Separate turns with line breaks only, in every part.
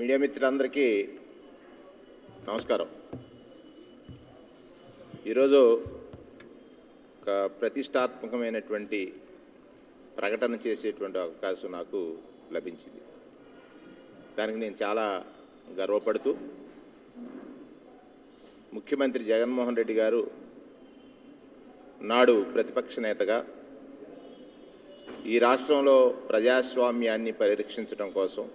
Media మిత్రులందరికీ నమస్కారం. ఈరోజు ఒక ప్రతిష్టాత్మకమైనటువంటి ప్రకటన చేసేటువంటి అవకాశం నాకు లభించింది. దానికి నేను చాలా గర్వపడుతూ ముఖ్యమంత్రి జగన్మోహన్ రెడ్డి గారు నాడు ప్రతిపక్ష నేతగా ఈ రాష్ట్రంలో ప్రజాస్వామ్యాన్ని పరిరక్షించడం కోసం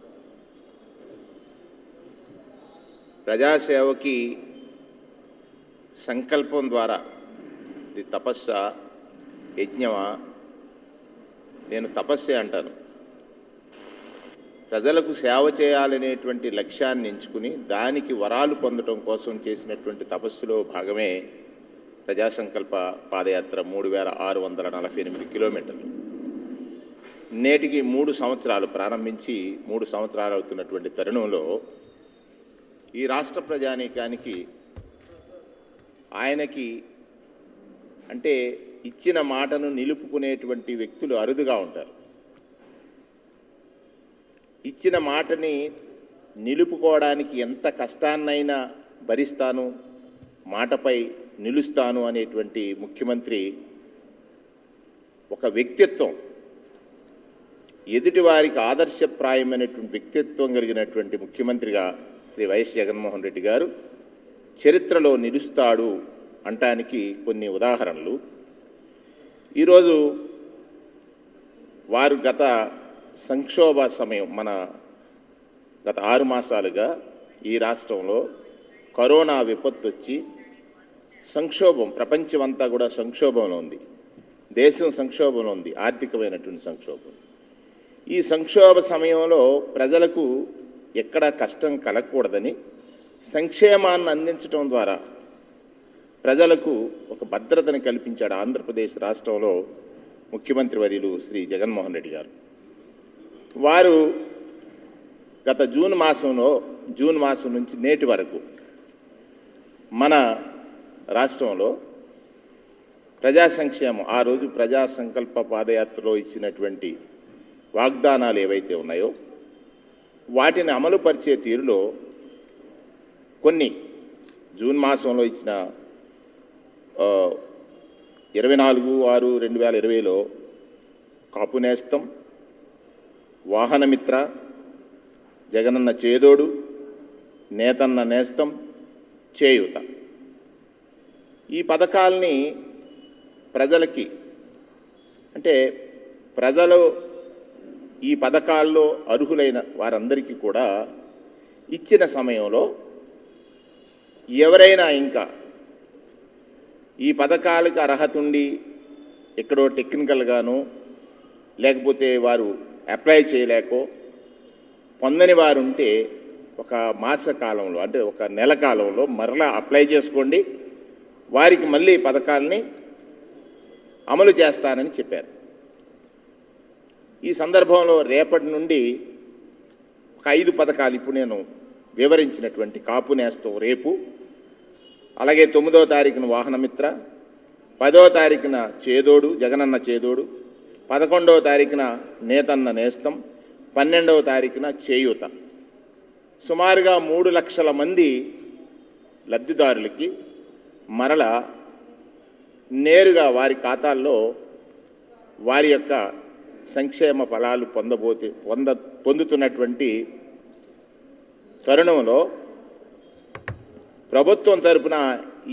ప్రజాసేవకి సంకల్పం ద్వారా ఇది తపస్సా యజ్ఞమా? నేను తపస్సే అంటాను. ప్రజలకు సేవ చేయాలనేటువంటి లక్ష్యాన్ని ఎంచుకుని దానికి వరాలు పొందడం కోసం చేసినటువంటి తపస్సులో భాగమే ప్రజా సంకల్ప పాదయాత్ర 3648 కిలోమీటర్లు. నేటికి 3 సంవత్సరాలు ప్రారంభించి 3 సంవత్సరాలు అవుతున్నటువంటి తరుణంలో ఈ రాష్ట్ర ప్రజానీకానికి ఆయనకి అంటే ఇచ్చిన మాటను నిలుపుకునేటువంటి వ్యక్తులు అరుదుగా ఉంటారు. ఇచ్చిన మాటని నిలుపుకోవడానికి ఎంత కష్టాన్నైనా భరిస్తాను, మాటపై నిలుస్తాను అనేటువంటి ముఖ్యమంత్రి ఒక వ్యక్తిత్వం, ఎదుటివారికి ఆదర్శప్రాయమైనటువంటి వ్యక్తిత్వం కలిగినటువంటి ముఖ్యమంత్రిగా శ్రీ వైఎస్ జగన్మోహన్ రెడ్డి గారు చరిత్రలో నిలుస్తాడు అంటానికి కొన్ని ఉదాహరణలు. ఈరోజు వారు గత సంక్షోభ సమయం, మన గత 6 మాసాలుగా ఈ రాష్ట్రంలో కరోనా విపత్తు వచ్చి సంక్షోభం, ప్రపంచమంతా కూడా సంక్షోభంలో ఉంది, దేశం సంక్షోభంలో ఉంది, ఆర్థికమైనటువంటి సంక్షోభం. ఈ సంక్షోభ సమయంలో ప్రజలకు ఎక్కడా కష్టం కలగకూడదని సంక్షేమాన్ని అందించడం ద్వారా ప్రజలకు ఒక భద్రతను కల్పించాడు ఆంధ్రప్రదేశ్ రాష్ట్రంలో ముఖ్యమంత్రి వర్యులు శ్రీ జగన్మోహన్ రెడ్డి గారు. వారు గత జూన్ మాసం నుంచి నేటి వరకు మన రాష్ట్రంలో ప్రజా సంక్షేమం, ఆ రోజు ప్రజా సంకల్ప పాదయాత్రలో ఇచ్చినటువంటి వాగ్దానాలు ఏవైతే ఉన్నాయో వాటిని అమలుపరిచే తీరులో కొన్ని జూన్ మాసంలో ఇచ్చిన 24/6/2020లో కాపు నేస్తం, వాహనమిత్ర, జగనన్న చేదోడు, నేతన్న నేస్తం, చేయూత, ఈ పథకాల్ని ప్రజలకి, అంటే ప్రజలు ఈ పథకాల్లో అర్హులైన వారందరికీ కూడా ఇచ్చిన సమయంలో ఎవరైనా ఇంకా ఈ పథకాలకు అర్హత ఉండి ఎక్కడో టెక్నికల్గానో లేకపోతే వారు అప్లై చేయలేకో పొందని వారు ఉంటే ఒక మాస కాలంలో, అంటే ఒక నెల కాలంలో మరలా అప్లై చేసుకోండి, వారికి మళ్ళీ పథకాలని అమలు చేస్తానని చెప్పారు. ఈ సందర్భంలో రేపటి నుండి ఒక 5 పథకాలు ఇప్పుడు నేను వివరించినటువంటి కాపు నేస్తం రేపు, అలాగే 9వ తారీఖున వాహనమిత్ర, 10వ తారీఖున చేదోడు, జగనన్న చేదోడు, 11వ తారీఖున నేతన్న నేస్తం, 12వ తారీఖున చేయూత, సుమారుగా 3 లక్షల మంది లబ్ధిదారులకి మరల నేరుగా వారి ఖాతాల్లో వారి యొక్క సంక్షేమ ఫలాలు పొందుతున్నటువంటి తరుణంలో ప్రభుత్వం తరపున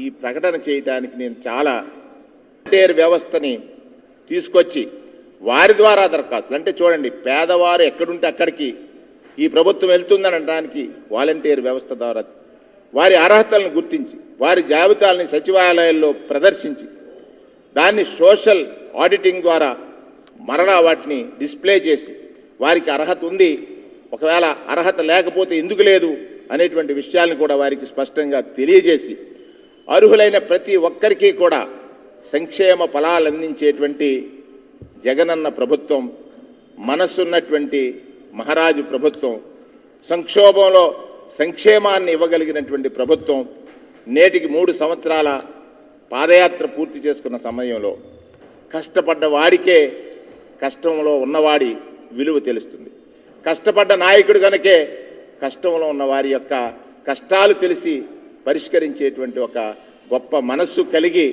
ఈ ప్రకటన చేయడానికి నేను చాలా వాలంటీర్ వ్యవస్థని తీసుకొచ్చి వారి ద్వారా దరఖాస్తులు, అంటే చూడండి, పేదవారు ఎక్కడుంటే అక్కడికి ఈ ప్రభుత్వం వెళ్తుందని అనడానికి వాలంటీర్ వ్యవస్థ ద్వారా వారి అర్హతలను గుర్తించి వారి జాబితాలని సచివాలయాల్లో ప్రదర్శించి దాన్ని సోషల్ ఆడిటింగ్ ద్వారా మరలా వాటిని డిస్ప్లే చేసి వారికి అర్హత ఉంది, ఒకవేళ అర్హత లేకపోతే ఎందుకు లేదు అనేటువంటి విషయాలను కూడా వారికి స్పష్టంగా తెలియజేసి అర్హులైన ప్రతి ఒక్కరికి కూడా సంక్షేమ ఫలాలు అందించేటువంటి జగనన్న ప్రభుత్వం, మనసున్నటువంటి మహారాజు ప్రభుత్వం, సంక్షోభంలో సంక్షేమాన్ని ఇవ్వగలిగినటువంటి ప్రభుత్వం నేటికి 3 సంవత్సరాల పాదయాత్ర పూర్తి చేసుకున్న సమయంలో కష్టపడ్డ వాడికే కష్టంలో ఉన్నవాడి విలువ తెలుస్తుంది. కష్టపడ్డ నాయకుడు కనుకే కష్టంలో ఉన్న వారి యొక్క కష్టాలు తెలిసి పరిష్కరించేటువంటి ఒక గొప్ప మనస్సు కలిగి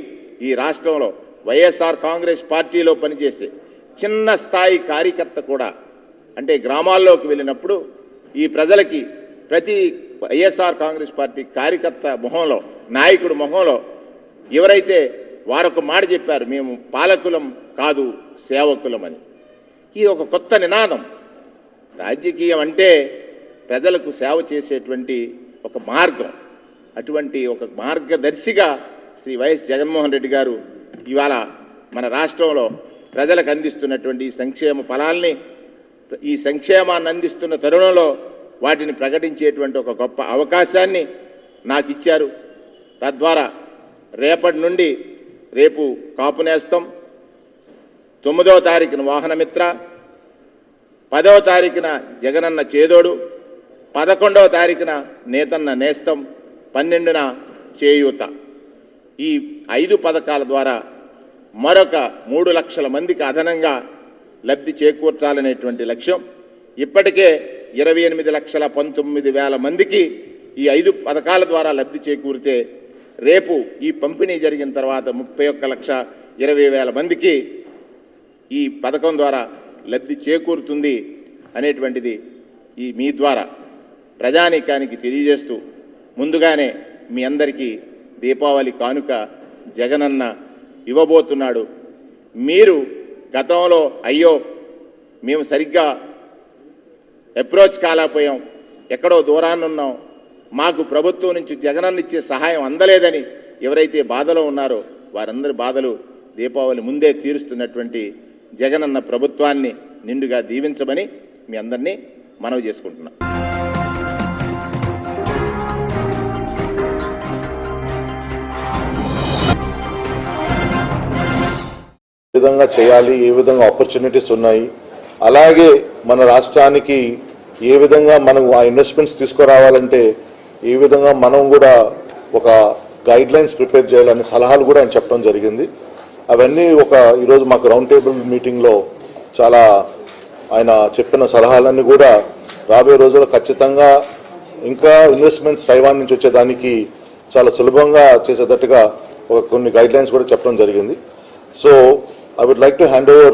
ఈ రాష్ట్రంలో వైఎస్ఆర్ కాంగ్రెస్ పార్టీలో పనిచేసే చిన్న స్థాయి కార్యకర్త కూడా అంటే గ్రామాల్లోకి వెళ్ళినప్పుడు ఈ ప్రజలకి ప్రతి వైఎస్ఆర్ కాంగ్రెస్ పార్టీ కార్యకర్త మొహంలో నాయకుడు మొహంలో ఎవరైతే వారొక మాట చెప్పారు, మేము పాలకులం కాదు సేవకులమని. ఇది ఒక కొత్త నినాదం. రాజకీయం అంటే ప్రజలకు సేవ చేసేటువంటి ఒక మార్గం. అటువంటి ఒక మార్గదర్శిగా శ్రీ వైఎస్ జగన్మోహన్ రెడ్డి గారు ఇవాళ మన రాష్ట్రంలో ప్రజలకు అందిస్తున్నటువంటి సంక్షేమ ఫలాల్ని, ఈ సంక్షేమాన్ని అందిస్తున్న తరుణంలో వాటిని ప్రకటించేటువంటి ఒక గొప్ప అవకాశాన్ని నాకు ఇచ్చారు. తద్వారా రేపటి నుండి రేపు కాపు నేస్తం, 9వ తారీఖున వాహనమిత్ర, 10వ తారీఖున జగనన్న చేదోడు, 11వ తారీఖున నేతన్న నేస్తం, 12న చేయూత. ఈ 5 పథకాల ద్వారా మరొక 3 లక్షల మందికి అదనంగా లబ్ధి చేకూర్చాలనేటువంటి లక్ష్యం. ఇప్పటికే 28,19,000 మందికి ఈ 5 పథకాల ద్వారా లబ్ధి చేకూరితే రేపు ఈ పంపిణీ జరిగిన తర్వాత 31,20,000 మందికి ఈ పథకం ద్వారా లబ్ధి చేకూరుతుంది అనేటువంటిది ఈ మీ ద్వారా ప్రజానీకానికి తెలియజేస్తూ ముందుగానే మీ అందరికీ దీపావళి కానుక జగనన్న ఇవ్వబోతున్నాడు. మీరు గతంలో అయ్యో మేము సరిగ్గా అప్రోచ్ కాలేకపోయాం, ఎక్కడో దూరాన్ని ఉన్నాం, మాకు ప్రభుత్వం నుంచి జగనన్న ఇచ్చే సహాయం అందలేదని ఎవరైతే బాధలో ఉన్నారో వారందరి బాధలు దీపావళి ముందే తీరుస్తున్నటువంటి జగనన్న ప్రభుత్వాన్ని నిండుగా దీవించమని మీ అందరినీ మనవి చేసుకుంటున్నాం.
ఏ విధంగా చేయాలి, ఏ విధంగా ఆపర్చునిటీస్ ఉన్నాయి, అలాగే మన రాష్ట్రానికి ఏ విధంగా మనం ఆ ఇన్వెస్ట్మెంట్స్ తీసుకురావాలంటే ఏ విధంగా మనం కూడా ఒక గైడ్ లైన్స్ ప్రిపేర్ చేయాలనే సలహాలు కూడా ఆయన చెప్పడం జరిగింది. అవన్నీ ఈరోజు మాకు రౌండ్ టేబుల్ మీటింగ్లో చాలా ఆయన చెప్పిన సలహాలన్నీ కూడా రాబోయే రోజుల్లో ఖచ్చితంగా ఇంకా ఇన్వెస్ట్మెంట్స్ తైవాన్ నుంచి వచ్చేదానికి చాలా సులభంగా చేసేటట్టుగా కొన్ని గైడ్ లైన్స్ కూడా చెప్పడం జరిగింది. So I would like to hand over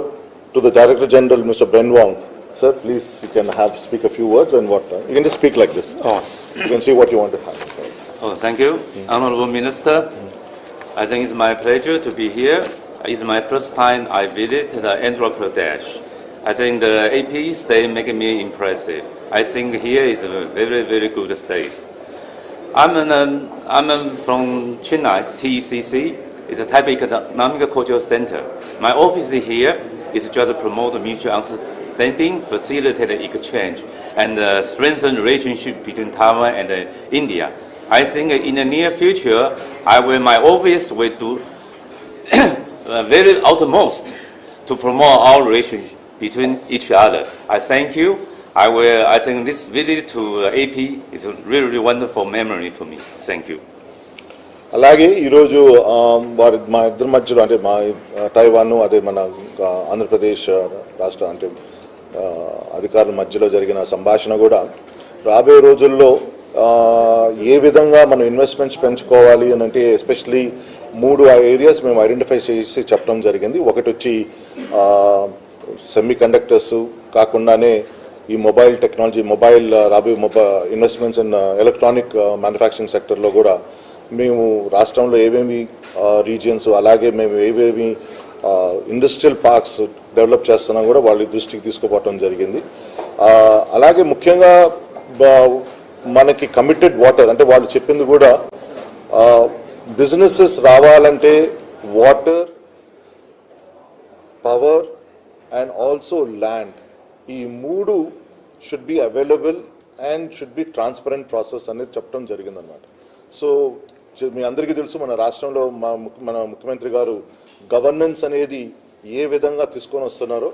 to the Director General, Mr. Ben Wong. Sir, please, you can speak a few words and what. You can just speak like this. Oh. You can see what you want to have.
Oh, thank you, Honorable Minister. I think it's my pleasure to be here. It's my first time I visit Andhra Pradesh. I think the AP state making me impressive. I think here is a very, very good state. I'm from Chennai, TECC. It's a Taipei Economic Cultural Center. My office here is just to promote mutual understanding, facilitate exchange, and strengthen relationship between Taiwan and India. I think in the near future, my office will do very utmost to promote our relationship between each other. I thank you. I think this visit to AP is a really, really wonderful memory to me. Thank you.
అలాగే ఈరోజు మా ఇద్దరి మధ్యలో అంటే మా Taiwan అదే మన ఆంధ్రప్రదేశ్ రాష్ట్ర అంటే అధికారుల మధ్యలో జరిగిన సంభాషణ కూడా రాబోయే రోజుల్లో ఏ విధంగా మనం ఇన్వెస్ట్మెంట్స్ పెంచుకోవాలి అని అంటే ఎస్పెషలీ 3 ఏరియాస్ మేము ఐడెంటిఫై చేసి చెప్పడం జరిగింది. ఒకటి వచ్చి సెమీ కండక్టర్స్ కాకుండానే ఈ మొబైల్ టెక్నాలజీ రాబోయే ఇన్వెస్ట్మెంట్స్ ఇన్ ఎలక్ట్రానిక్ మ్యానుఫ్యాక్చరింగ్ సెక్టర్లో కూడా మేము రాష్ట్రంలో ఏవేమి రీజియన్స్ అలాగే మేము ఏవేమి ఇండస్ట్రియల్ పార్క్స్ డెవలప్ చేస్తున్నా కూడా వాళ్ళ దృష్టికి తీసుకుపోవడం జరిగింది. అలాగే ముఖ్యంగా మనకి కమిటెడ్ వాటర్ అంటే వాళ్ళు చెప్పింది కూడా బిజినెసెస్ రావాలంటే water, power and also land, ఈ 3 should be available and should be transparent process అనేది చెప్పడం జరిగిందనమాట. సో మీ అందరికీ తెలుసు మన రాష్ట్రంలో మన ముఖ్యమంత్రి గారు గవర్నెన్స్ అనేది ఏ విధంగా తీసుకొని వస్తున్నారో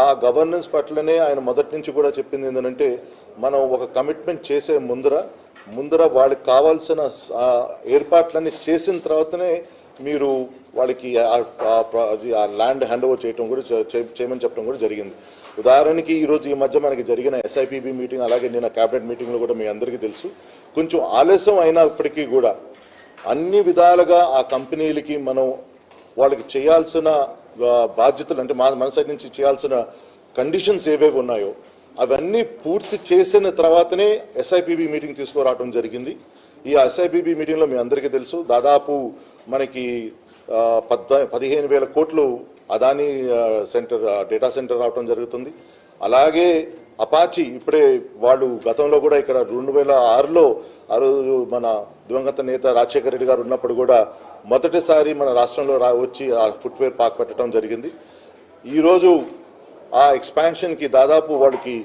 ఆ గవర్నెన్స్ పట్లనే ఆయన మొదటి నుంచి కూడా చెప్పింది ఏంటంటే మనం ఒక కమిట్మెంట్ చేసే ముందర వాళ్ళకి కావాల్సిన ఏర్పాట్లన్నీ చేసిన తర్వాతనే మీరు వాళ్ళకి ఆ ల్యాండ్ హ్యాండ్ ఓవర్ చేయడం కూడా చేయమని చెప్పడం కూడా జరిగింది. ఉదాహరణకి ఈరోజు ఈ మధ్య మనకి జరిగిన SIPB మీటింగ్, అలాగే నిన్న క్యాబినెట్ మీటింగ్లో కూడా మీ అందరికీ తెలుసు, కొంచెం ఆలస్యం అయినప్పటికీ కూడా అన్ని విధాలుగా ఆ కంపెనీలకి మనం వాళ్ళకి చేయాల్సిన బాధ్యతలు, అంటే మన సైడ్ నుంచి చేయాల్సిన కండిషన్స్ ఏవేవి ఉన్నాయో అవన్నీ పూర్తి చేసిన తర్వాతనే SIPB మీటింగ్ తీసుకురావడం జరిగింది. ఈ SIPB మీటింగ్లో మీ అందరికీ తెలుసు, దాదాపు మనకి 15,000 కోట్లు అదానీ సెంటర్ డేటా సెంటర్ రావడం జరుగుతుంది. అలాగే అపాచీ ఇప్పుడే వాళ్ళు గతంలో కూడా ఇక్కడ 2006లో ఆ రోజు మన దివంగత నేత రాజశేఖర రెడ్డి గారు ఉన్నప్పుడు కూడా మొదటిసారి మన రాష్ట్రంలో వచ్చి ఆ ఫుట్వేర్ పార్క్ పెట్టడం జరిగింది. ఈరోజు ఆ ఎక్స్పాన్షన్కి దాదాపు వాళ్ళకి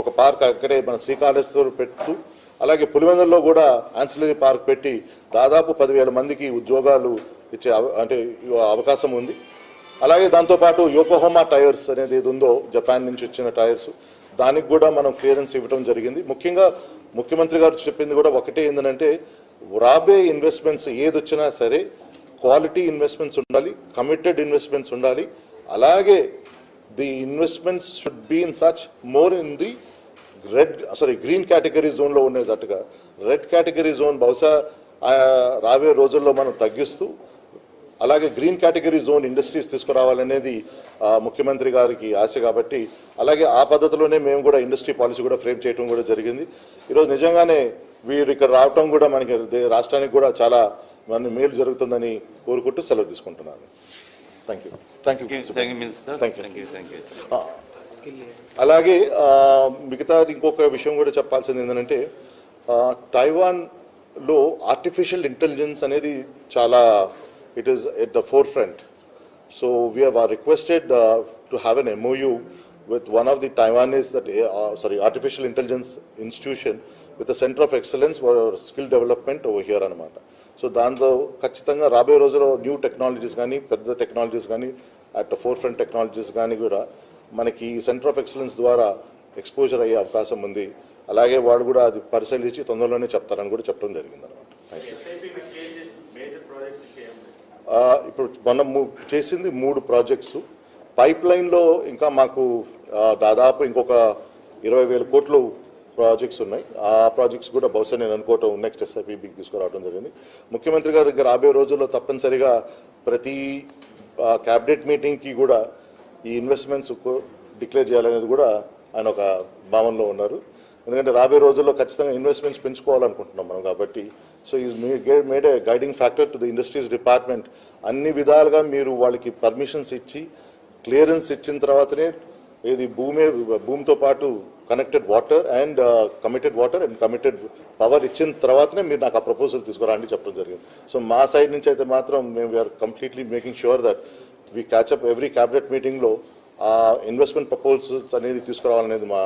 ఒక పార్క్ అక్కడే మన శ్రీకాళహస్తిలో పెట్టు, అలాగే పులివెందుల్లో కూడా ఆన్సిలరీ పార్క్ పెట్టి దాదాపు 10,000 మందికి ఉద్యోగాలు ఇచ్చే అవకాశం ఉంది. అలాగే దాంతోపాటు యోకోహోమా టైర్స్ అనేది ఏది ఉందో జపాన్ నుంచి వచ్చిన టైర్స్, దానికి కూడా మనం క్లియరెన్స్ ఇవ్వడం జరిగింది. ముఖ్యంగా ముఖ్యమంత్రి గారు చెప్పింది కూడా ఒకటే ఏంటంటే, రాబోయే ఇన్వెస్ట్మెంట్స్ ఏది వచ్చినా సరే క్వాలిటీ ఇన్వెస్ట్మెంట్స్ ఉండాలి, కమిటెడ్ ఇన్వెస్ట్మెంట్స్ ఉండాలి. అలాగే the investments should be in such more in the green category జోన్లో ఉండేటట్టుగా రెడ్ కేటగిరీ జోన్ బహుశా రాబోయే రోజుల్లో మనం తగ్గిస్తూ, అలాగే గ్రీన్ కేటగిరీ జోన్ ఇండస్ట్రీస్ తీసుకురావాలనేది ముఖ్యమంత్రి గారికి ఆశ. కాబట్టి అలాగే ఆ పద్ధతిలోనే మేము కూడా ఇండస్ట్రీ పాలసీ కూడా ఫ్రేమ్ చేయడం కూడా జరిగింది. ఈరోజు నిజంగానే వీరు ఇక్కడ రావటం కూడా మనకి రాష్ట్రానికి కూడా చాలా మన మేలు జరుగుతుందని కోరుకుంటూ సెలవు తీసుకుంటున్నాను. Thank you. అలాగే మిగతా ఇంకొక విషయం కూడా చెప్పాల్సింది ఏంటంటే, టైవాన్లో ఆర్టిఫిషియల్ ఇంటెలిజెన్స్ అనేది చాలా it is at the forefront. So we have requested to have an MOU with one of the Taiwanese artificial intelligence institution with a center of excellence for skill development over here anamata. So danlo kachithanga raboye rojulo new technologies gaani pedda technologies gaani at the forefront technologies gaani kuda manaki center of excellence ద్వారా exposure అయ్యే అవకాశం ఉంది. అలాగే వాళ్ళు కూడా అది పరిశీలించి తొందరలోనే చెప్తారని కూడా చెప్పడం జరిగింది అన్నమాట. Thank you. ఇప్పుడు మనం చేసింది 3 ప్రాజెక్ట్స్. పైప్ లైన్లో ఇంకా మాకు దాదాపు ఇంకొక 20,000 కోట్లు ప్రాజెక్ట్స్ ఉన్నాయి. ఆ ప్రాజెక్ట్స్ కూడా బహుశా నేను అనుకోవటం నెక్స్ట్ SIPBకి తీసుకురావడం జరిగింది. ముఖ్యమంత్రి గారు రాబోయే రోజుల్లో తప్పనిసరిగా ప్రతి క్యాబినెట్ మీటింగ్కి కూడా ఈ ఇన్వెస్ట్మెంట్స్ డిక్లేర్ చేయాలనేది కూడా ఆయన ఒక భావనలో ఉన్నారు. ఎందుకంటే రాబోయే రోజుల్లో ఖచ్చితంగా ఇన్వెస్ట్మెంట్స్ పెంచుకోవాలనుకుంటున్నాం మనం. కాబట్టి so is made A guiding factor to the industries department. అన్ని విధాలుగా మీరు వాళ్ళకి పర్మిషన్స్ ఇచ్చి క్లియరెన్స్ ఇచ్చిన తర్వాతనే ఇది భూమితో పాటు connected water and committed power ఇచ్చిన తర్వాతనే మీరు నాకు ఆ ప్రపోజల్ తీసుకురాండి చెప్పడం జరిగింది. సో మా సైడ్ నుంచి అయితే మాత్రం మేము we're completely making sure that we catch up every cabinet మీటింగ్లో ఆ ఇన్వెస్ట్మెంట్ ప్రపోజల్స్ అనేది తీసుకురావాలనేది మా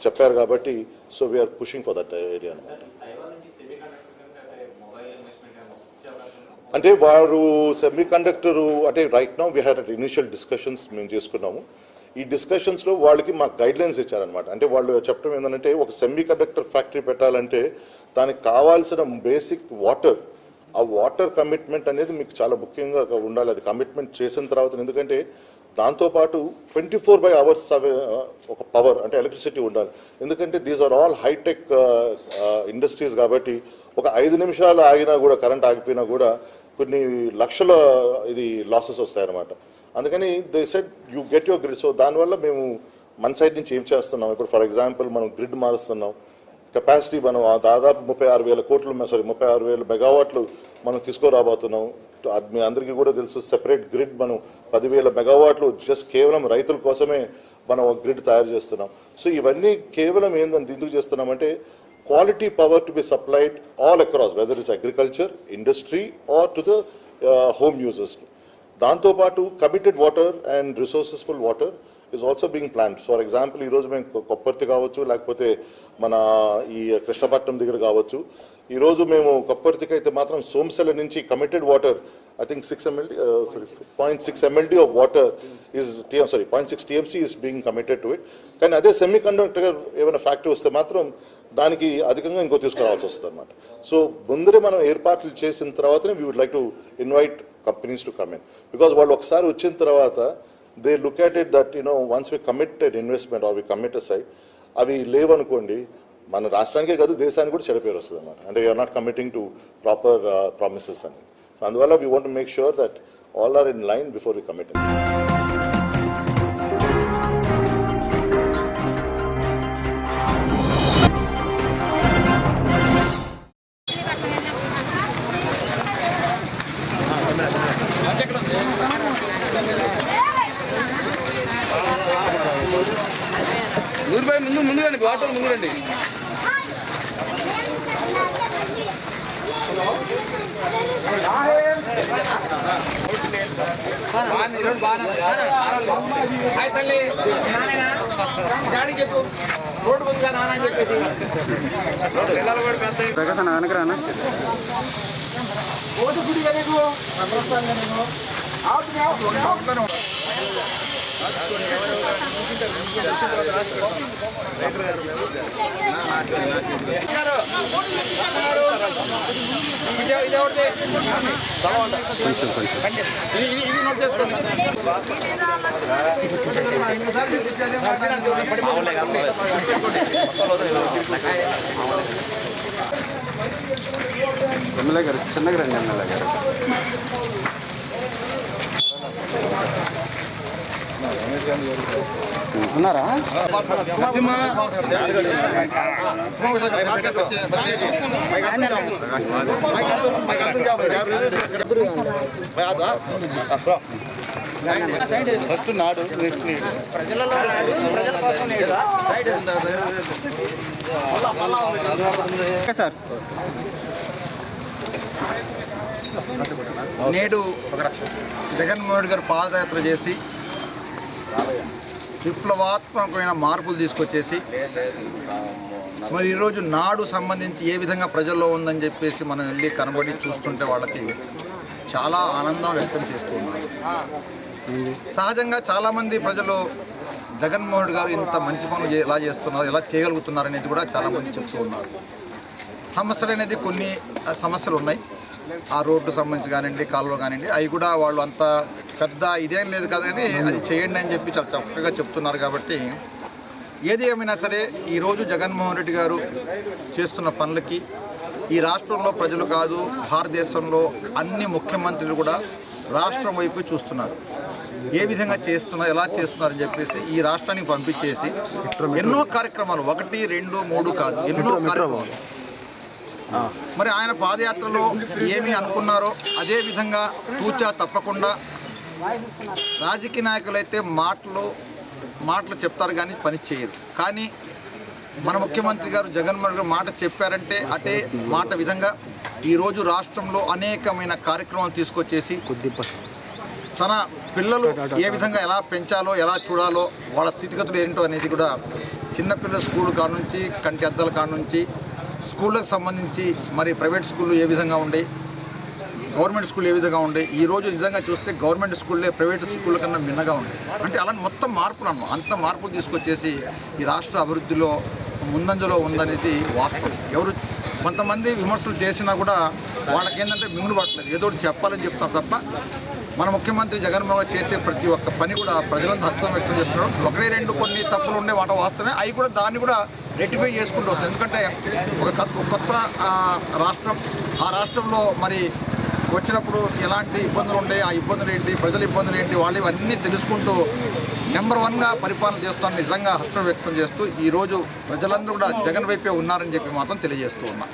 చెప్పారు. కాబట్టి so we're pushing for that area అనమాట. అంటే వారు సెమీ కండక్టర్ అంటే right now we had initial discussions మేము చేసుకున్నాము. ఈ డిస్కషన్స్లో వాళ్ళకి మాకు గైడ్లైన్స్ ఇచ్చారనమాట. అంటే వాళ్ళు చెప్పడం ఏంటంటే, ఒక సెమీ కండక్టర్ ఫ్యాక్టరీ పెట్టాలంటే దానికి కావాల్సిన బేసిక్ వాటర్, ఆ వాటర్ కమిట్మెంట్ అనేది మీకు చాలా ముఖ్యంగా ఉండాలి. అది కమిట్మెంట్ చేసిన తర్వాత, ఎందుకంటే దాంతోపాటు 24/7 ఒక పవర్ అంటే ఎలక్ట్రిసిటీ ఉండాలి. ఎందుకంటే these are all hi-tech industries. కాబట్టి ఒక 5 నిమిషాలు ఆగినా కూడా, కరెంట్ ఆగిపోయినా కూడా కొన్ని లక్షల ఇది లాసెస్ వస్తాయన్నమాట. అందుకని they said you get your grid. So దానివల్ల మేము మన సైడ్ నుంచి ఏం చేస్తున్నాం, ఇప్పుడు ఫర్ ఎగ్జాంపుల్ మనం గ్రిడ్ మారుస్తున్నాం. కెపాసిటీ మనం దాదాపు 36,000 మెగావాట్లు మనం తీసుకురాబోతున్నాం. మీ అందరికీ కూడా తెలుసు, సెపరేట్ గ్రిడ్ మనం 10,000 మెగావాట్లు జస్ట్ కేవలం రైతుల కోసమే మనం ఒక గ్రిడ్ తయారు చేస్తున్నాం. సో ఇవన్నీ కేవలం ఏంటంటే ఎందుకు చేస్తున్నామంటే, quality power to be supplied all across, whether it's agriculture, industry or to the home users. దాంతోపాటు కమిటెడ్ వాటర్ అండ్ రిసోర్సెస్ఫుల్ water is also being planned. For example, ఈరోజు మేము కొప్పర్తి కావచ్చు, లేకపోతే మన ఈ కృష్ణపట్నం దగ్గర కావచ్చు. ఈరోజు మేము కొప్పర్తికి అయితే మాత్రం సోమశల నుంచి committed water I think 0.6 MLD of water is 0.6 TMC is being committed to it. కానీ అదే సెమీ కండక్టర్ ఏమైనా ఫ్యాక్టరీ వస్తే మాత్రం దానికి అధికంగా ఇంకో తీసుకురావాల్సి వస్తుంది అనమాట. సో ముందరే మనం ఏర్పాట్లు చేసిన తర్వాతనే we would like to invite companies to come in. Because వాళ్ళు ఒకసారి వచ్చిన తర్వాత they look at it that once we committed investment are we commit a side అవి లేవనుకోండి మన రాష్ట్రానికే కాదు దేశానికి కూడా చెడు పేరు వస్తుంది అన్నమాట. అంటే you're not committing to proper promises అని. సో అందువల్ల we want make sure that all are in line before we commit.
నూరుపై ముందు రండి, ఆటోలు ముందు రండి. చెప్పు రోడ్డు కొద్దిగా నాన్న అని చెప్పేసి వెనకరానా ఇది నోట్ చేసుకోండి. ఎమ్మెల్యే గారు చిన్నగా రండి. ఎమ్మెల్యే గారు ఉన్నారా? ఫస్ట్ నాడు సార్.
నేడు జగన్మోహన్ రెడ్డి గారు పాదయాత్ర చేసి విప్లవాత్మకమైన మార్పులు తీసుకొచ్చేసి మరి ఈరోజు నాడు సంబంధించి ఏ విధంగా ప్రజల్లో ఉందని చెప్పేసి మనం వెళ్ళి కనబడి చూస్తుంటే వాళ్ళకి చాలా ఆనందం వ్యక్తం చేస్తూ ఉన్నారు. సహజంగా చాలామంది ప్రజలు జగన్మోహన్ రెడ్డి గారు ఇంత మంచి పనులు ఎలా చేస్తున్నారు, ఎలా చేయగలుగుతున్నారు అనేది కూడా చాలామంది చెప్తూ ఉన్నారు. సమస్యలు అనేది కొన్ని సమస్యలు ఉన్నాయి. ఆ రోడ్డు సంబంధించి కానివ్వండి, కాలువ కానివ్వండి, అవి కూడా వాళ్ళు అంత పెద్ద ఇదేం లేదు కదని అది చేయండి అని చెప్పి చాలా చక్కగా చెప్తున్నారు. కాబట్టి ఏది ఏమైనా సరే ఈరోజు జగన్మోహన్ రెడ్డి గారు చేస్తున్న పనులకి ఈ రాష్ట్రంలో ప్రజలు కాదు, భారతదేశంలో అన్ని ముఖ్యమంత్రులు కూడా రాష్ట్రం వైపు చూస్తున్నారు. ఏ విధంగా చేస్తున్నారు, ఎలా చేస్తున్నారని చెప్పేసి ఈ రాష్ట్రానికి పంపించేసి ఎన్నో కార్యక్రమాలు, 1, 2, 3 కాదు, ఎన్నో కార్యక్రమాలు. మరి ఆయన పాదయాత్రలో ఏమి అనుకున్నారో అదే విధంగా తూచా తప్పకుండా రాజకీయ నాయకులైతే మాటలు చెప్తారు కానీ పని చేయరు. కానీ మన ముఖ్యమంత్రి గారు జగన్మోహన్ రెడ్డి మాట చెప్పారంటే అటే మాట విధంగా ఈరోజు రాష్ట్రంలో అనేకమైన కార్యక్రమాలు తీసుకొచ్చేసి తన పిల్లలు ఏ విధంగా ఎలా పెంచాలో, ఎలా చూడాలో, వాళ్ళ స్థితిగతులు ఏంటో అనేది కూడా చిన్నపిల్లల స్కూల్ కాడ నుంచి, కంటి అద్దాల కాడ నుంచి, స్కూళ్ళకు సంబంధించి మరి ప్రైవేట్ స్కూళ్ళు ఏ విధంగా ఉండే, గవర్నమెంట్ స్కూల్ ఏ విధంగా ఉండే, ఈరోజు నిజంగా చూస్తే గవర్నమెంట్ స్కూళ్ళే ప్రైవేట్ స్కూళ్ళ కన్నా మిన్నగా ఉండే. అంటే అలా మొత్తం మార్పులు అన్నమాట. అంత మార్పులు తీసుకొచ్చేసి ఈ రాష్ట్ర అభివృద్ధిలో ముందంజలో ఉందనేది వాస్తవం. ఎవరు కొంతమంది విమర్శలు చేసినా కూడా వాళ్ళకి ఏంటంటే మింగుడు పట్టలేదు, ఏదో ఒకటి చెప్పాలని చెప్తారు తప్ప మన ముఖ్యమంత్రి జగన్మోహన్ చేసే ప్రతి ఒక్క పని కూడా ప్రజలంతా హస్తం వ్యక్తం చేస్తున్నారు. 1, 2 కొన్ని తప్పులు ఉండే మాట వాస్తవమే, అవి కూడా దాన్ని కూడా రెక్టిఫై చేసుకుంటూ వస్తాయి. ఎందుకంటే ఒక కొత్త రాష్ట్రం, ఆ రాష్ట్రంలో మరి వచ్చినప్పుడు ఎలాంటి ఇబ్బందులు ఉంటాయి, ఆ ఇబ్బందులు ఏంటి, ప్రజల ఇబ్బందులు ఏంటి, వాళ్ళు ఇవన్నీ తెలుసుకుంటూ నెంబర్ 1గా పరిపాలన చేస్తామని నిజంగా హర్షం వ్యక్తం చేస్తూ ఈరోజు ప్రజలందరూ కూడా జగన్ వైపే ఉన్నారని చెప్పి మాత్రం తెలియజేస్తూ ఉన్నా.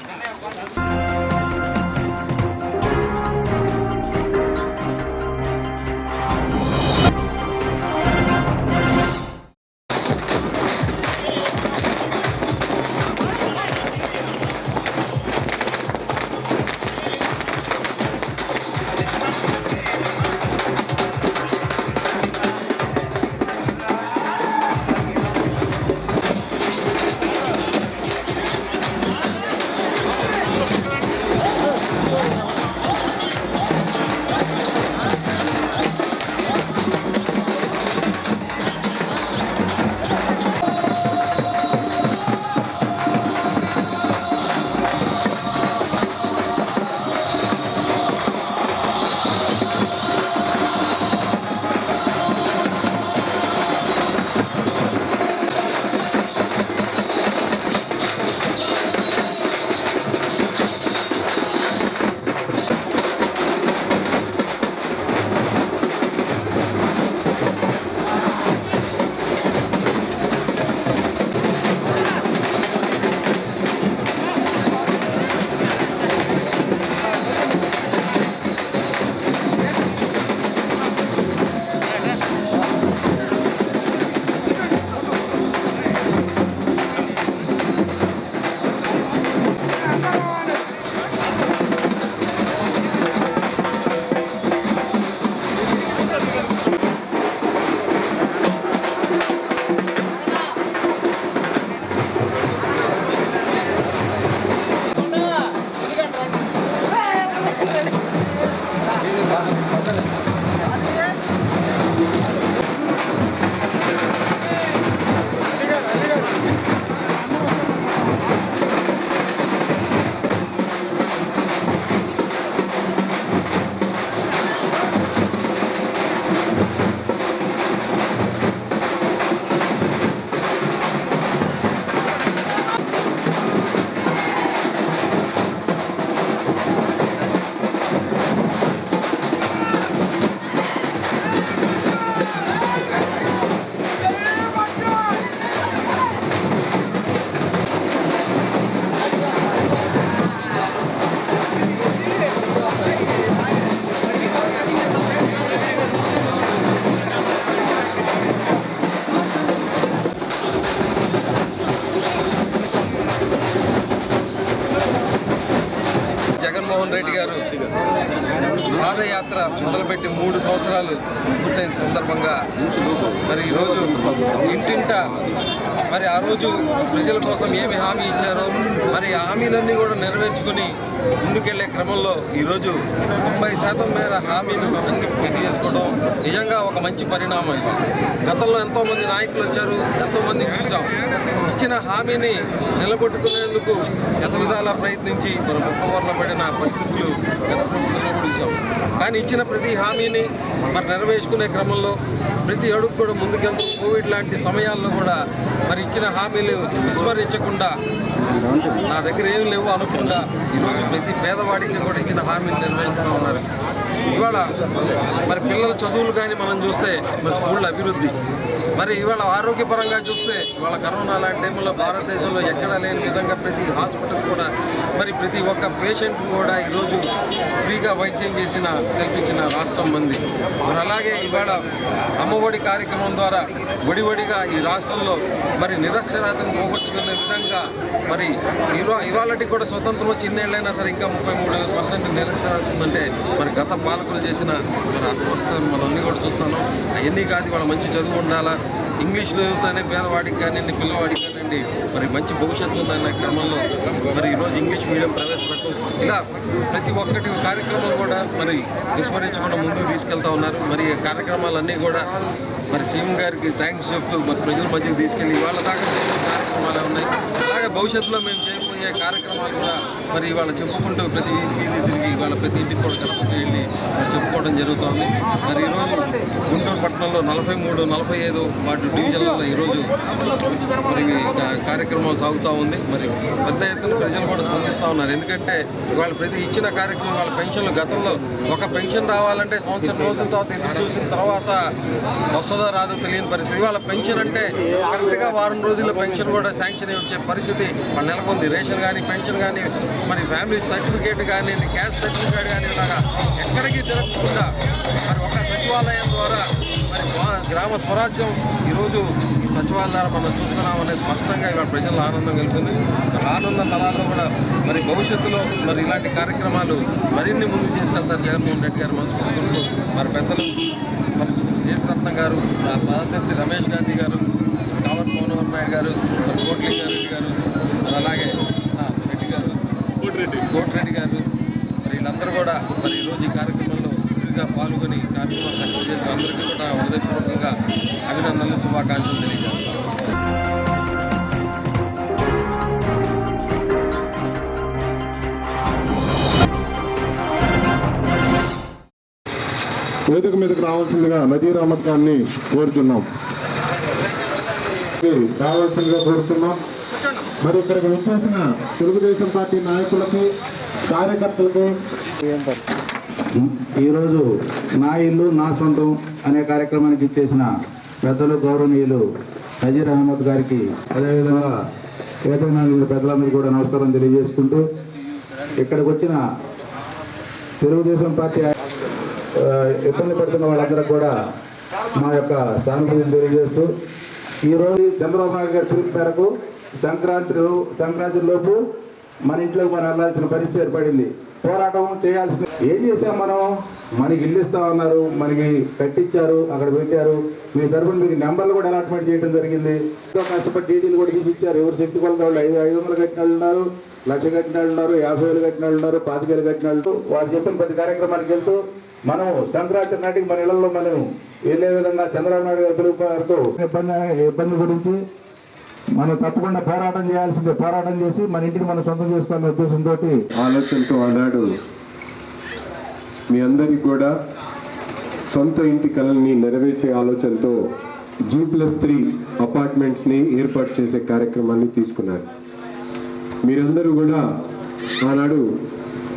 జగన్మోహన్ రెడ్డి గారు పాదయాత్ర మొదలుపెట్టి 3 సంవత్సరాలు పూర్తయిన సందర్భంగా మరి ఈరోజు ఇంటింట మరి ఆ రోజు ప్రజల కోసం ఏమి హామీ ఇచ్చారో మరి ఆ హామీలన్నీ కూడా నెరవేర్చుకుని ముందుకెళ్లే క్రమంలో ఈరోజు 90% మేర హామీలు అన్ని పూర్తి చేసుకోవడం నిజంగా ఒక మంచి పరిణామం. ఇది గతంలో ఎంతోమంది నాయకులు వచ్చారు, ఎంతోమంది చూసాం. ఇచ్చిన హామీని నిలబెట్టుకునేందుకు శతవిధాలా ప్రయత్నించి మన ముక్కవర్లో పడిన పరిస్థితులు గత ప్రభుత్వంలో కూడా చూసాం. కానీ ఇచ్చిన ప్రతి హామీని మరి నెరవేర్చుకునే క్రమంలో ప్రతి అడుగు కూడా ముందుకెళ్తూ కోవిడ్ లాంటి సమయాల్లో కూడా మరి ఇచ్చిన హామీలు విస్మరించకుండా నా దగ్గర ఏం లేవు అనకుండా ఈరోజు ప్రతి పేదవాడికి కూడా ఇచ్చిన హామీలు నెరవేరుస్తూ ఉన్నారు. ఇవాళ మరి పిల్లల చదువులు కానీ మనం చూస్తే మరి స్కూళ్ళ అభివృద్ధి, మరి ఇవాళ ఆరోగ్యపరంగా చూస్తే ఇవాళ కరోనా లాంటి టైంలో భారతదేశంలో ఎక్కడా లేని విధంగా ప్రతి హాస్పిటల్ కూడా మరి ప్రతి ఒక్క పేషెంట్ కూడా ఈరోజు ఫ్రీగా వైద్యం కల్పించిన రాష్ట్రం మంది. మరి అలాగే ఇవాళ అమ్మఒడి కార్యక్రమం ద్వారా ఒడివడిగా ఈ రాష్ట్రంలో మరి నిరక్షరాతను పోగొట్టుకునే విధంగా మరి ఇవాళకి కూడా స్వతంత్రం వచ్చి ఇన్నేళ్ళైనా సరే ఇంకా 33% నిరక్షరాస్యత ఉందంటే మరి గత పాలకులు చేసిన మరి అస్వస్థను మనం అన్నీ కూడా చూస్తున్నాం. అవన్నీ కాదు, వాళ్ళ మంచి చదువు ఉండాలా, ఇంగ్లీష్లో చదువుతానే పేదవాడికి కానివ్వండి, పిల్లవాడికి కానివ్వండి మరి మంచి భవిష్యత్తు ఉందన్న క్రమంలో మరి ఈరోజు ఇంగ్లీష్ మీడియం ప్రవేశపెట్టడం, ఇలా ప్రతి ఒక్కటి కార్యక్రమాలు కూడా మరి విస్మరించకుండా ముందుకు తీసుకెళ్తా ఉన్నారు. మరి ఈ కార్యక్రమాలన్నీ కూడా మరి సీఎం గారికి థ్యాంక్స్ చెప్తూ మరి ప్రజల మధ్యకి తీసుకెళ్ళి వాళ్ళ దాకా కార్యక్రమాలు ఉన్నాయి. అలాగే భవిష్యత్తులో మేము చేయబోయే కార్యక్రమాలు కూడా మరి ఇవాళ చెప్పుకుంటూ ప్రతి వీధి తిరిగి ఇవాళ ప్రతి ఇంటికి కూడా గణపతి వెళ్ళి మరి చెప్పుకోవడం జరుగుతోంది. మరి ఈరోజు గుంటూరు పట్టణంలో 43, 45 వార్డు డివిజన్లలో ఈరోజు మరి కార్యక్రమం సాగుతూ ఉంది. మరి పెద్ద ఎత్తున ప్రజలు కూడా స్పందిస్తూ ఉన్నారు. ఎందుకంటే ఇవాళ ప్రతి ఇచ్చిన కార్యక్రమం వాళ్ళ పెన్షన్లు గతంలో ఒక పెన్షన్ రావాలంటే సంవత్సరం రోజుల తర్వాత ఎదురు చూసిన తర్వాత వస్తుందో రాదో తెలియని పరిస్థితి. వాళ్ళ పెన్షన్ అంటే కరెక్ట్గా వారం రోజుల్లో పెన్షన్ కూడా శాంక్షన్ వచ్చే పరిస్థితి వాళ్ళు నెలకొంది. రేషన్ కానీ, పెన్షన్ కానీ, మరి ఫ్యామిలీ సర్టిఫికేట్ కానీ, క్యాస్ట్ సర్టిఫికేట్ కానీ ఇలాగా ఎక్కడికి తిరగకుండా మరి ఒక సచివాలయం ద్వారా మరి గ్రామ స్వరాజ్యం ఈరోజు ఈ సచివాలయం ద్వారా మనం చూస్తున్నామనే స్పష్టంగా ఇవాళ ప్రజల్లో ఆనందం కలుగుతుంది. రానున్న తరాల్లో కూడా మరి భవిష్యత్తులో మరి ఇలాంటి కార్యక్రమాలు మరిన్ని ముందుకు తీసుకెళ్తారు జగన్మోహన్ రెడ్డి గారు మనసు కోరుకుంటూ మరి పెద్దలు మరి దేశరత్నం గారు, పాదర్శి రమేష్ గాంధీ గారు, కావర్ మోహన్ నాయుడు గారు, మరి కోటిలింగారెడ్డి గారు, అలాగే రెడ్డి గారు, కోటిరెడ్డి గారు మరి వీళ్ళందరూ కూడా మరి ఈరోజు ఈ కార్యక్రమంలో విరిగా పాల్గొని కార్యక్రమాలు సక్సెస్ చేసిన అందరికీ కూడా హృదయపూర్వకంగా అభినందనలు, శుభాకాంక్షలు తెలియజేస్తాను.
వేదిక మీదకి రావాల్సిందిగా నజీర్ అహ్మద్ గారిని కోరుతున్నాం. రావాల్సిందిగా కోరుతున్నాం. మరి ఇక్కడికి వచ్చేసిన తెలుగుదేశం పార్టీ నాయకులకి, కార్యకర్తలకి
ఈరోజు నా ఇల్లు నా సొంతం అనే కార్యక్రమానికి ఇచ్చేసిన పెద్దలు గౌరవనీయులు నజీర్ అహ్మద్ గారికి, అదేవిధంగా వేదిక పెద్దలందరూ కూడా నమస్కారం తెలియజేసుకుంటూ, ఇక్కడికి వచ్చిన తెలుగుదేశం పార్టీ ఇబ్బంది పడుతున్న వాళ్ళందరూ కూడా మా యొక్క సానుభూతిని తెలియజేస్తూ, ఈరోజు చంద్రబాబు నాయుడు గారి పిలుపు మేరకు సంక్రాంతి లోపు మన ఇంట్లోకి మనం వెళ్ళాల్సిన పరిస్థితి ఏర్పడింది. పోరాటం చేయాల్సింది. ఏం చేసాం మనం? మనకి ఇల్లు ఇస్తామన్నారు, మనకి కట్టించారు, అక్కడ పెట్టారు. మీ తరఫున మీకు నెంబర్లు కూడా అలాట్మెంట్ చేయడం జరిగింది. కష్టపడి డీటెయిల్ కూడా ఇచ్చారు. ఎవరు శక్తి కొలత వాళ్ళు 500 కట్టిన వాళ్ళు ఉన్నారు, 1,00,000 కట్టిన వాళ్ళు ఉన్నారు, 50,000 కట్టిన వాళ్ళు ఉన్నారు, 25,000 కట్టిన వాళ్ళు. వాళ్ళు చెప్పిన ప్రతి కార్యక్రమానికి వెళ్తూ మనం సంక్రాంతి నాటికి మన ఇళ్లలో మనం వెళ్ళే విధంగా చంద్రబాబు నాయుడు గారి పిలుపు మేరకు ఇబ్బంది గురించి మనం తప్పకుండా పోరాటం చేసి మన ఇంటిని మనం సొంతం చేసుకోవాలనే ఉద్దేశంతో
ఆలోచనతో ఆనాడు మీ అందరికి కూడా సొంత ఇంటి కళల్ని నెరవేర్చే ఆలోచనతో G+3 అపార్ట్మెంట్స్ని ఏర్పాటు చేసే కార్యక్రమాన్ని తీసుకున్నారు. మీరందరూ కూడా ఆనాడు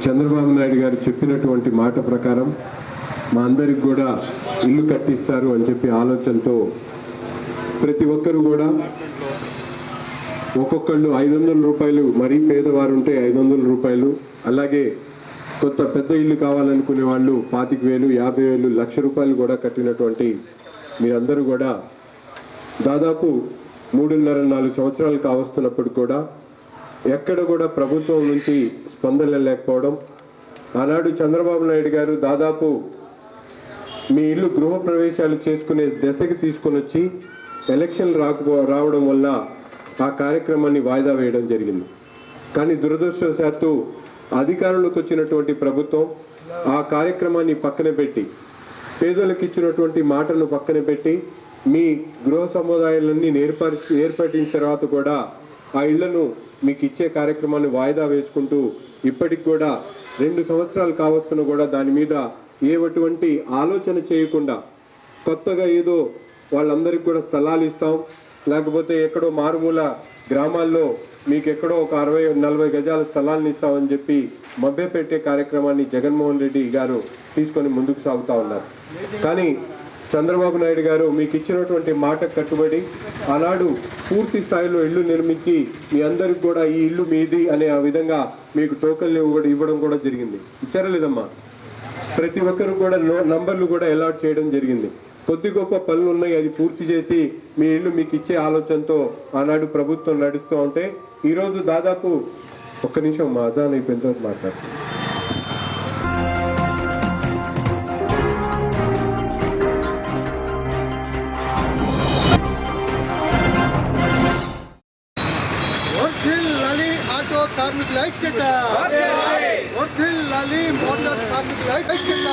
చంద్రబాబు నాయుడు గారు చెప్పినటువంటి మాట ప్రకారం మా అందరికి కూడా ఇల్లు కట్టిస్తారు అని చెప్పి ఆలోచనతో ప్రతి ఒక్కరు కూడా ఒక్కొక్కళ్ళు 500 రూపాయలు, మరీ పేదవారు ఉంటే 500 రూపాయలు, అలాగే కొత్త పెద్ద ఇల్లు కావాలనుకునే వాళ్ళు 25,000, 50,000, 1,00,000 రూపాయలు కూడా కట్టినటువంటి మీరందరూ కూడా దాదాపు 3.5-4 సంవత్సరాలు కావస్తున్నప్పుడు కూడా ఎక్కడ కూడా ప్రభుత్వం నుంచి స్పందన లేకపోవడం, ఆనాడు చంద్రబాబు నాయుడు గారు దాదాపు మీ ఇల్లు గృహ ప్రవేశాలు చేసుకునే దశకి తీసుకొని వచ్చి ఎలక్షన్లు రావడం వల్ల ఆ కార్యక్రమాన్ని వాయిదా వేయడం జరిగింది. కానీ దురదృష్టవశాత్తు అధికారంలోకి వచ్చినటువంటి ప్రభుత్వం ఆ కార్యక్రమాన్ని పక్కన పెట్టి, పేదలకు ఇచ్చినటువంటి మాటను పక్కన పెట్టి, మీ గృహ సముదాయాలన్నీ ఏర్పడిన తర్వాత కూడా ఆ ఇళ్లను మీకు ఇచ్చే కార్యక్రమాన్ని వాయిదా వేసుకుంటూ ఇప్పటికి కూడా 2 సంవత్సరాలు కావస్తున్నా కూడా దాని మీద ఏటువంటి ఆలోచన చేయకుండా కొత్తగా ఏదో వాళ్ళందరికీ కూడా స్థలాలు ఇస్తాం, లేకపోతే ఎక్కడో మారుమూల గ్రామాల్లో మీకు ఎక్కడో ఒక 60-40 గజాల స్థలాలను ఇస్తామని చెప్పి మభ్యపెట్టే కార్యక్రమాన్ని జగన్మోహన్ రెడ్డి గారు తీసుకొని ముందుకు సాగుతూ ఉన్నారు. కానీ చంద్రబాబు నాయుడు గారు మీకు ఇచ్చినటువంటి మాట కట్టుబడి ఆనాడు పూర్తి స్థాయిలో ఇల్లు నిర్మించి మీ అందరికి కూడా ఈ ఇల్లు మీది అనే ఆ విధంగా మీకు టోకన్లు ఇవ్వడం కూడా జరిగింది. ఇచ్చారా లేదమ్మా? ప్రతి ఒక్కరు కూడా నంబర్లు కూడా అలాట్ చేయడం జరిగింది. కొద్ది గొప్ప పనులు ఉన్నాయి, అది పూర్తి చేసి మీ ఇల్లు మీకు ఇచ్చే ఆలోచనతో ఆనాడు ప్రభుత్వం నడుస్తూ ఉంటే ఈరోజు దాదాపు ఒక్క నిమిషం మా అజాన్ అయిపోయిన తర్వాత మాట్లాడుతుంది.
ఆటో కార్మికుల ఐక్యత, వర్ధిల్లాలి మోటార్ కార్మికుల ఐక్యత,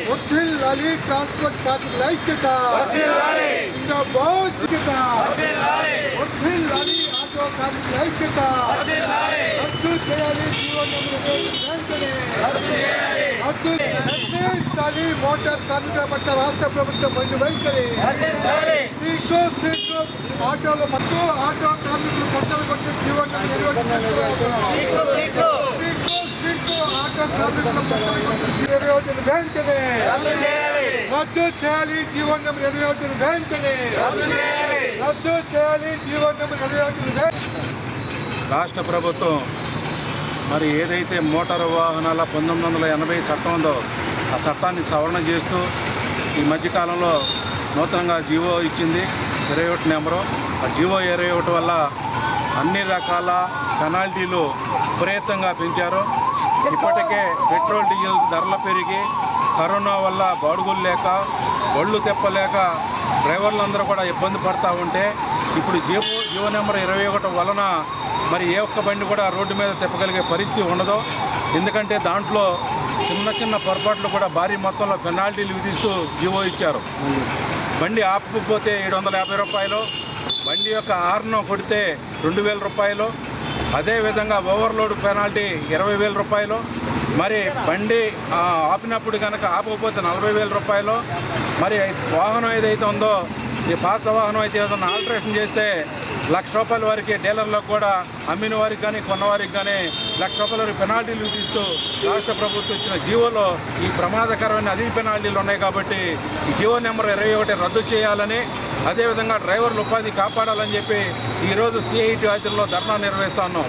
వర్ధిల్లాలి ట్రాన్స్పోర్ట్ కార్మికుల ఐక్యత, జిందాబాద్ ఐక్యత, వర్ధిల్లాలి ఆటో కార్మికుల ఐక్యత, రద్దు చేయాలి జీవన వెంటనే, రద్దు మోటార్ కార్మికుల పట్ల రాష్ట్ర ప్రభుత్వం మండి వైఖరి, ఆటోలు ಮತ್ತು ఆటో కార్మికులు పొట్టలు కొట్టి జీవన ఆటో కార్మికుల వెంటనే రద్దు చేయాలి జీవన వెంటనే రద్దు చేయాలి జీవన.
రాష్ట్ర ప్రభుత్వం మరి ఏదైతే మోటారు వాహనాల 1980 చట్టం ఉందో ఆ చట్టాన్ని సవరణ చేస్తూ ఈ మధ్యకాలంలో నూతనంగా జీవో ఇచ్చింది 21 నెంబరు. ఆ జీవో 21 వల్ల అన్ని రకాల పెనాల్టీలు విపరీతంగా పెంచారు. ఇప్పటికే పెట్రోల్ డీజిల్ ధరలు పెరిగి కరోనా వల్ల బాడుగులు లేక ఒళ్ళు తెప్పలేక డ్రైవర్లందరూ కూడా ఇబ్బంది పడుతూ ఉంటే ఇప్పుడు జీవో నెంబర్ 21 వలన మరి ఏ ఒక్క బండి కూడా రోడ్డు మీద తిప్పగలిగే పరిస్థితి ఉండదు. ఎందుకంటే దాంట్లో చిన్న పొరపాట్లు కూడా భారీ మొత్తంలో పెనాల్టీలు విధిస్తూ జీవో ఇచ్చారు. బండి ఆపకపోతే 750 రూపాయలు, బండి యొక్క హార్న్ కొడితే 2000 రూపాయలు, అదేవిధంగా ఓవర్లోడ్ పెనాల్టీ 20,000 రూపాయలు, మరి బండి ఆపినప్పుడు కనుక ఆపకపోతే 40,000 రూపాయలు, మరి వాహనం ఏదైతే ఉందో ఈ పాత వాహనం అయితే ఏదైనా ఆల్టరేషన్ చేస్తే 1,00,000 రూపాయల వరకు డీలర్లకు కూడా అమ్మిన వారికి కానీ కొన్నవారికి కానీ 1,00,000 రూపాయల వరకు పెనాల్టీలు విధిస్తూ రాష్ట్ర ప్రభుత్వం ఇచ్చిన జీవోలో ఈ ప్రమాదకరమైన అధిక పెనాల్టీలు ఉన్నాయి. కాబట్టి ఈ జీవో నెంబర్ 21 రద్దు చేయాలని, అదేవిధంగా డ్రైవర్ల ఉపాధి కాపాడాలని చెప్పి ఈరోజు సిఐటి ఆధ్వర్యంలో ధర్నా నిర్వహిస్తున్నాం.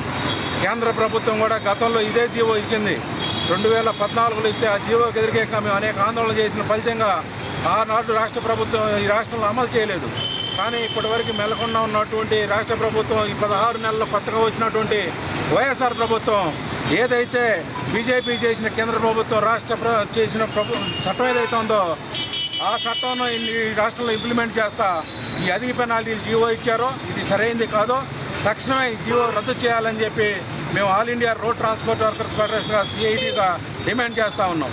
కేంద్ర ప్రభుత్వం కూడా గతంలో ఇదే జీవో ఇచ్చింది. 2014లో ఇస్తే ఆ జీవోకి ఎదురుగా మేము అనేక ఆందోళన చేసిన ఫలితంగా ఆనాడు రాష్ట్ర ప్రభుత్వం ఈ రాష్ట్రంలో అమలు చేయలేదు. కానీ ఇప్పటివరకు మెలకుండా ఉన్నటువంటి రాష్ట్ర ప్రభుత్వం ఈ 16 నెలల్లో కొత్తగా వచ్చినటువంటి వైఎస్ఆర్ ప్రభుత్వం ఏదైతే బీజేపీ చేసిన కేంద్ర ప్రభుత్వం చేసిన చట్టం ఏదైతే ఉందో ఆ చట్టంను ఈ రాష్ట్రంలో ఇంప్లిమెంట్ చేస్తా ఈ అధిక పెనాల్టీలు జీవో ఇచ్చారో ఇది సరైనది కాదు. తక్షణమే ఈ జీవో రద్దు చేయాలని చెప్పి మేము all India road transport workers ఫెడరేషన్గా సిఐటిగా డిమాండ్ చేస్తూ ఉన్నాం.